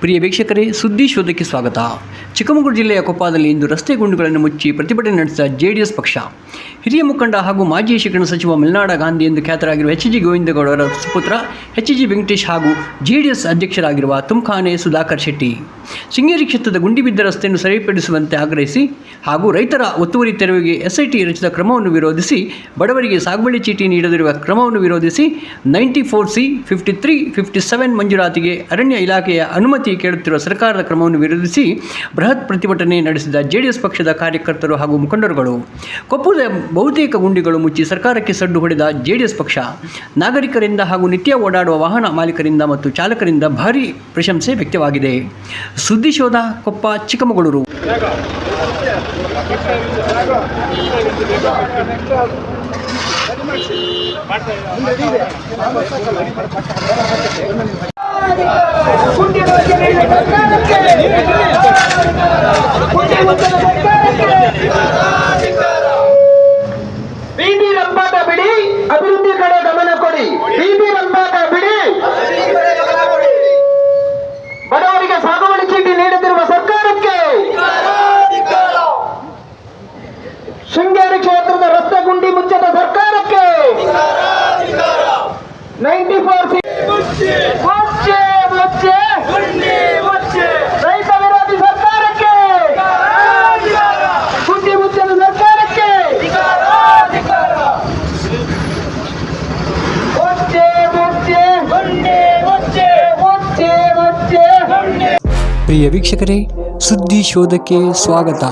ಪ್ರಿಯ ವೀಕ್ಷಕರೇ, ಸುದ್ದಿ ಶೋಧಕ್ಕೆ ಸ್ವಾಗತ. ಚಿಕ್ಕಮಗಳೂರು ಜಿಲ್ಲೆಯ ಕೊಪ್ಪದಲ್ಲಿ ಇಂದು ರಸ್ತೆ ಗುಂಡಿಗಳನ್ನು ಮುಚ್ಚಿ ಪ್ರತಿಭಟನೆ ನಡೆಸಿದ ಜೆಡಿಎಸ್ ಪಕ್ಷ. ಹಿರಿಯ ಮುಖಂಡ ಹಾಗೂ ಮಾಜಿ ಶಿಕ್ಷಣ ಸಚಿವ ಮಲೆನಾಡ ಗಾಂಧಿ ಎಂದು ಖ್ಯಾತರಾಗಿರುವ ಎಚ್.ಜಿ. ಗೋವಿಂದೇಗೌಡರ ಸುಪುತ್ರ ಎಚ್.ಜಿ. ವೆಂಕಟೇಶ್ ಹಾಗೂ ಜೆಡಿಎಸ್ ಅಧ್ಯಕ್ಷರಾಗಿರುವ ತುಮಖಾನೆ ಸುಧಾಕರ್ ಶೆಟ್ಟಿ ಶೃಂಗೇರಿ ಕ್ಷೇತ್ರದ ಗುಂಡಿಬಿದ್ದ ರಸ್ತೆಯನ್ನು ಸರಿಪಡಿಸುವಂತೆ ಆಗ್ರಹಿಸಿ ಹಾಗೂ ರೈತರ ಒತ್ತುವರಿ ತೆರವಿಗೆ ಎಸ್ಐಟಿ ರಚಿಸಿದ ಕ್ರಮವನ್ನು ವಿರೋಧಿಸಿ, ಬಡವರಿಗೆ ಸಾಗುವಳಿ ಚೀಟಿ ನೀಡದಿರುವ ಕ್ರಮವನ್ನು ವಿರೋಧಿಸಿ 94C 53 57 ಮಂಜೂರಾತಿಗೆ ಅರಣ್ಯ ಇಲಾಖೆಯ ಅನುಮತಿ ಕೇಳುತ್ತಿರುವ ಸರ್ಕಾರದ ಕ್ರಮವನ್ನು ವಿರೋಧಿಸಿ ಬೃಹತ್ ಪ್ರತಿಭಟನೆ ನಡೆಸಿದ ಜೆಡಿಎಸ್ ಪಕ್ಷದ ಕಾರ್ಯಕರ್ತರು ಹಾಗೂ ಮುಖಂಡರುಗಳು. ಕೊಪ್ಪದ ಬಹುತೇಕ ಗುಂಡಿಗಳು ಮುಚ್ಚಿ ಸರ್ಕಾರಕ್ಕೆ ಸಡ್ಡು ಹೊಡೆದ ಜೆಡಿಎಸ್ ಪಕ್ಷ ನಾಗರಿಕರಿಂದ ಹಾಗೂ ನಿತ್ಯ ಓಡಾಡುವ ವಾಹನ ಮಾಲೀಕರಿಂದ ಮತ್ತು ಚಾಲಕರಿಂದ ಭಾರೀ ಪ್ರಶಂಸೆ ವ್ಯಕ್ತವಾಗಿದೆ. ಸುದ್ದಿ ಶೋಧ, ಕೊಪ್ಪ, ಚಿಕ್ಕಮಗಳೂರು. ಬೀದಿ ರಂಪಾಟ ಬಿಡಿ, ಅಭಿವೃದ್ಧಿ ಕಡೆ ಗಮನ ಕೊಡಿ. ಬೀದಿ ರಂಪಾಟ ಬಿಡಿ, ಬಡವರಿಗೆ ಸಾಗುವಳಿ ಚೀಟಿ ನೀಡುತ್ತಿರುವ ಸರ್ಕಾರಕ್ಕೆ, ಶೃಂಗೇರಿ ಕ್ಷೇತ್ರದ ರಸ್ತೆ ಗುಂಡಿ ಮುಚ್ಚದ ಸರ್ಕಾರಕ್ಕೆ, 94C ರೈತ ವಿರೋಧಿ ಸರ್ಕಾರಕ್ಕೆ, ಗುಂಡಿ ಮುಚ್ಚದ ಸರ್ಕಾರಕ್ಕೆ ಪ್ರಿಯ ವೀಕ್ಷಕರೇ, ಸುದ್ದಿ ಶೋಧಕ್ಕೆ ಸ್ವಾಗತ.